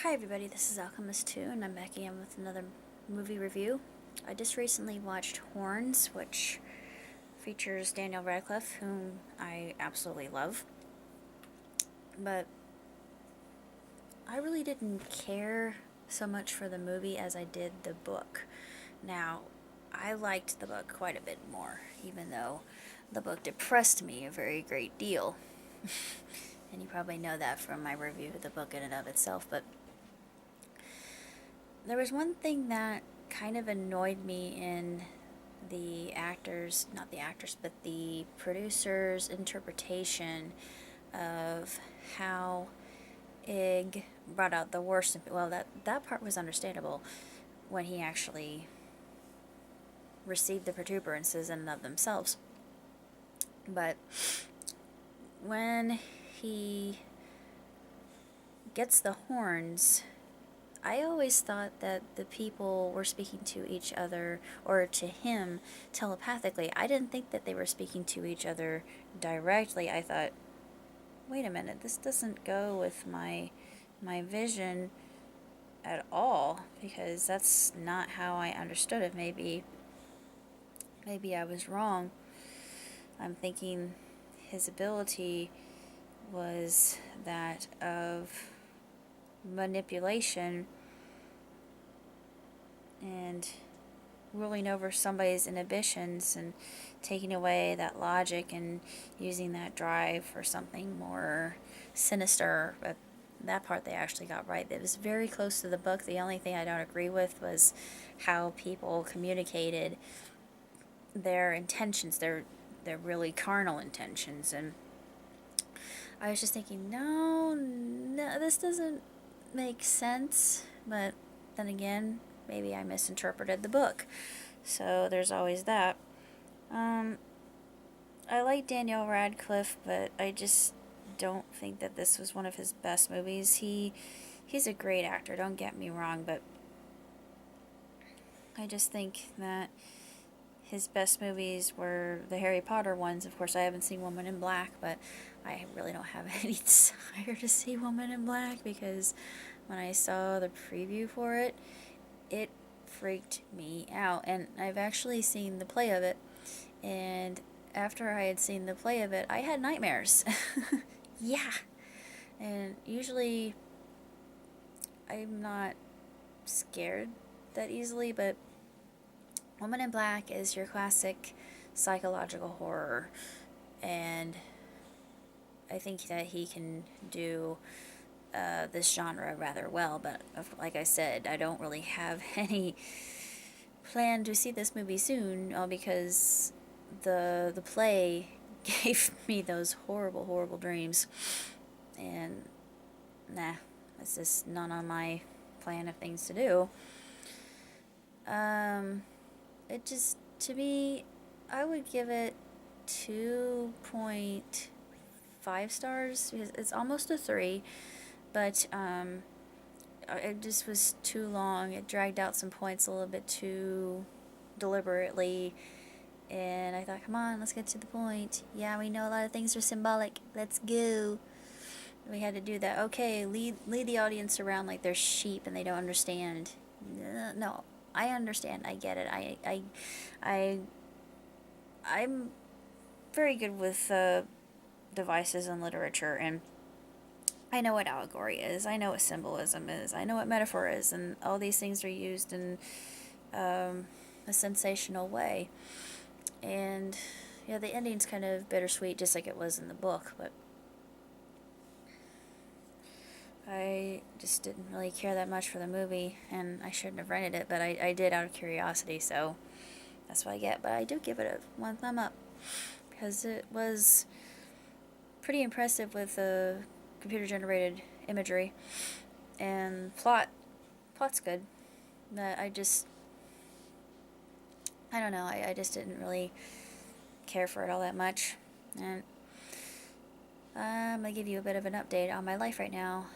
Hi everybody, this is Alchemist2 and I'm back again with another movie review. I just recently watched Horns, which features Daniel Radcliffe, whom I absolutely love. But I really didn't care so much for the movie as I did the book. Now, I liked the book quite a bit more, even though the book depressed me a very great deal. And you probably know that from my review of the book in and of itself, but there was one thing that kind of annoyed me in the actors, not the actors, but the producer's interpretation of how Ig brought out the worst. Well, that part was understandable when he actually received the protuberances in and of themselves. But when he gets the horns, I always thought that the people were speaking to each other, or to him, telepathically. I didn't think that they were speaking to each other directly. I thought, wait a minute, this doesn't go with my vision at all, because that's not how I understood it. Maybe I was wrong. I'm thinking his ability was that of manipulation and ruling over somebody's inhibitions and taking away that logic and using that drive for something more sinister. But that part they actually got right. It was very close to the book. The only thing I don't agree with was how people communicated their intentions, their really carnal intentions. And I was just thinking, no, this doesn't make sense. But then again, maybe I misinterpreted the book. So there's always that. I like Daniel Radcliffe, but I just don't think that this was one of his best movies. He's a great actor, don't get me wrong, but I just think that his best movies were the Harry Potter ones. Of course, I haven't seen Woman in Black, but I really don't have any desire to see Woman in Black, because when I saw the preview for it, it freaked me out. And I've actually seen the play of it, and after I had seen the play of it, I had nightmares. Yeah. And usually I'm not scared that easily, but Woman in Black is your classic psychological horror, and I think that he can do this genre rather well. But like I said, I don't really have any plan to see this movie soon, because the play gave me those horrible dreams, and nah, it's just not on my plan of things to do. It just, to me, I would give it 2.5 stars, because it's almost a 3, but it just was too long. It dragged out some points a little bit too deliberately, and I thought, come on, let's get to the point. Yeah, we know a lot of things are symbolic. Let's go. We had to do that. Okay, lead the audience around like they're sheep and they don't understand. No, I understand. I get it. I'm very good with devices in literature, and I know what allegory is. I know what symbolism is. I know what metaphor is, and all these things are used in a sensational way. And yeah, the ending's kind of bittersweet, just like it was in the book, but I just didn't really care that much for the movie, and I shouldn't have rented it, but I did out of curiosity, so that's what I get. But I do give it a 1 thumb up, because it was pretty impressive with the computer-generated imagery, and plot's good. But I don't know, I just didn't really care for it all that much. And I'm going to give you a bit of an update on my life right now.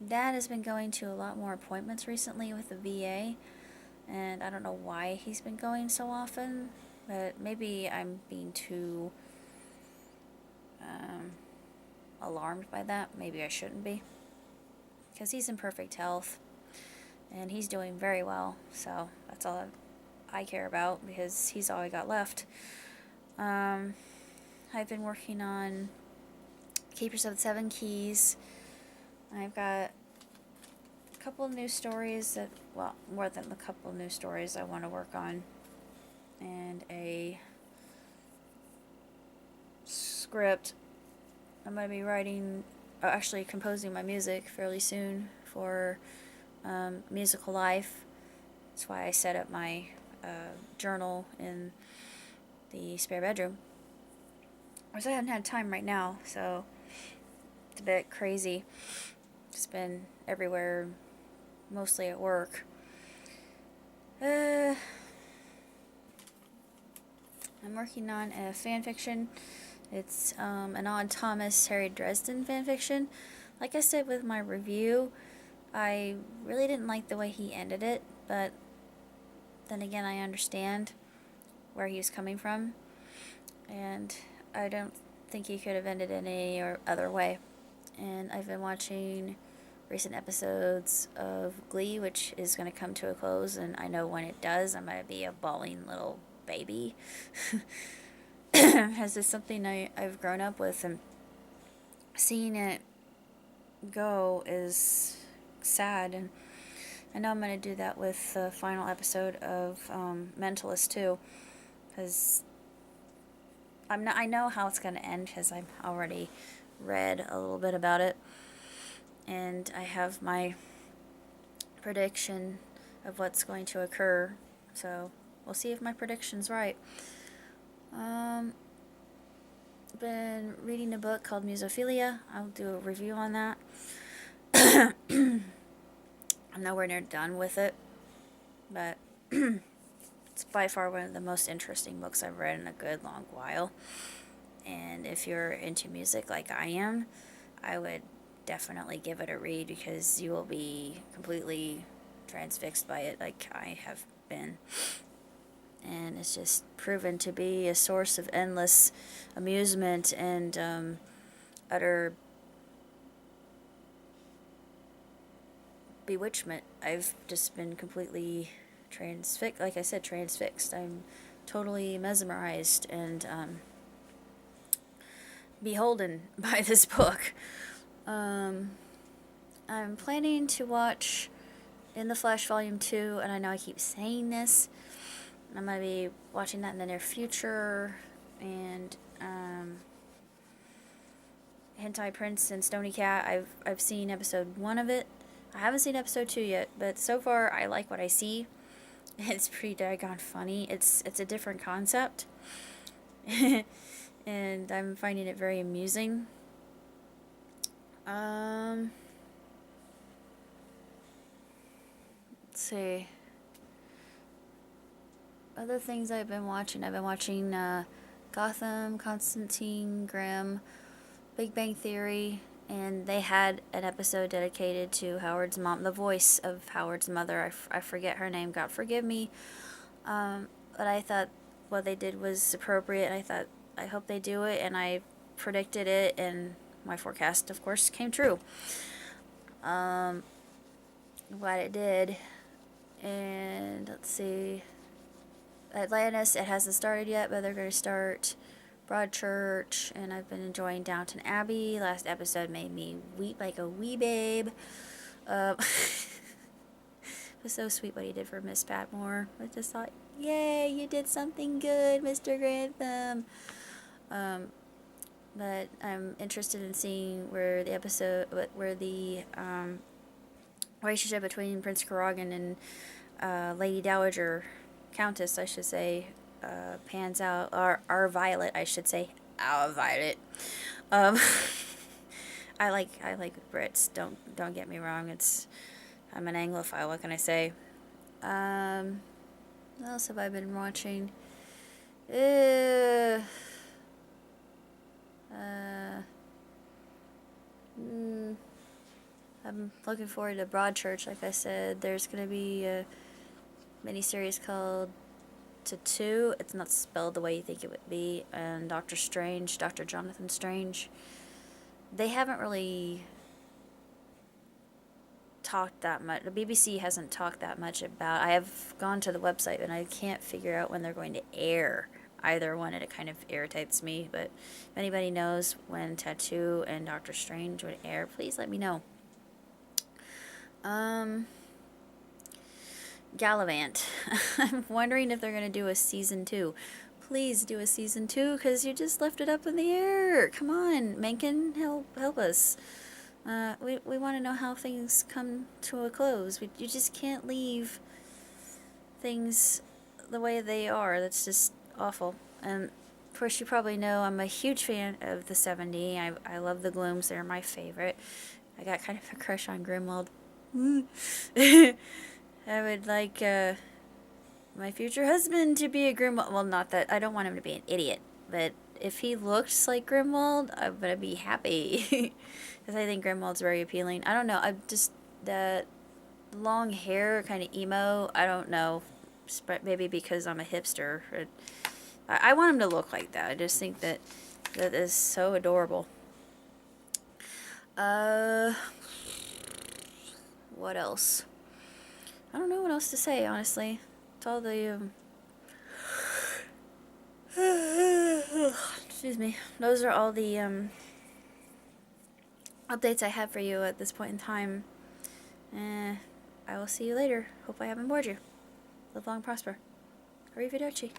Dad has been going to a lot more appointments recently with the VA, and I don't know why he's been going so often, but maybe I'm being too alarmed by that. Maybe I shouldn't be. because he's in perfect health, and he's doing very well, so that's all I care about, because he's all I got left. I've been working on Keepers of the Seven Keys. I've got a couple of new stories that, well, more than a couple of new stories I want to work on, and a script. I'm going to be writing, actually composing my music fairly soon for Musical Life. That's why I set up my journal in the spare bedroom. I haven't had time right now, so it's a bit crazy. Just been everywhere, mostly at work. I'm working on a fan fiction. It's an Odd Thomas Harry Dresden fan fiction. Like I said with my review, I really didn't like the way he ended it, but then again, I understand where he was coming from, and I don't think he could have ended in any other way. And I've been watching recent episodes of Glee, which is going to come to a close, and I know when it does, I'm going to be a bawling little baby. Because it's something I've grown up with, and seeing it go is sad, and I know I'm going to do that with the final episode of Mentalist too, because I know how it's going to end, because I've already read a little bit about it, and I have my prediction of what's going to occur, so we'll see if my prediction's right. Been reading a book called Musophilia. I'll do a review on that. I'm nowhere near done with it, but it's by far one of the most interesting books I've read in a good long while. And if you're into music like I am, I would definitely give it a read, because you will be completely transfixed by it like I have been. And it's just proven to be a source of endless amusement and utter bewitchment. I've just been completely transfixed. Like I said, transfixed. I'm totally mesmerized and beholden by this book. I'm planning to watch In the Flesh Volume 2, and I know I keep saying this. I'm going to be watching that in the near future, and Hentai Prince and Stony Cat, I've seen episode 1 of it. I haven't seen episode 2 yet, but so far I like what I see. It's pretty daggone funny. It's a different concept, and I'm finding it very amusing. Let's see. Other things I've been watching Gotham, Constantine, Grimm, Big Bang Theory, and they had an episode dedicated to Howard's mom, the voice of Howard's mother. I forget her name, God forgive me. But I thought what they did was appropriate, and I hope they do it, and I predicted it, and my forecast, of course, came true. Glad it did. And let's see. Atlantis, it hasn't started yet, but they're going to start Broadchurch, and I've been enjoying Downton Abbey. Last episode made me weep like a wee babe. It was so sweet what he did for Miss Patmore. I just thought, yay, you did something good, Mr. Grantham. But I'm interested in seeing where the relationship between Prince Karagan and Lady Dowager, Countess, I should say, pans out, or our Violet, I should say, our Violet. I like Brits. Don't get me wrong. I'm an Anglophile. What can I say? What else have I been watching? I'm looking forward to Broadchurch. Like I said, there's gonna be a miniseries called Tattoo. It's not spelled the way you think it would be. And Dr. Jonathan Strange. They haven't really talked that much. The BBC hasn't talked that much about. I have gone to the website and I can't figure out when they're going to air either one, and it kind of irritates me. But if anybody knows when Tattoo and Doctor Strange would air, please let me know. Gallivant. I'm wondering if they're going to do a season 2. Please do a season 2, because you just left it up in the air. Come on, Menken, help us. We want to know how things come to a close. You just can't leave things the way they are. That's just awful. Of course, you probably know I'm a huge fan of the 70. I love the Glooms. They're my favorite. I got kind of a crush on Grimwald. I would like my future husband to be a Grimwald. Well, not that. I don't want him to be an idiot. But if he looks like Grimwald, I'm going to be happy. Because I think Grimwald's very appealing. I don't know. I'm just... that long hair, kind of emo. I don't know. Maybe because I'm a hipster. I want him to look like that. I just think that is so adorable. What else? I don't know what else to say, honestly. It's all the, excuse me. Those are all the, updates I have for you at this point in time. I will see you later. Hope I haven't bored you. Live long, prosper. Arrivederci.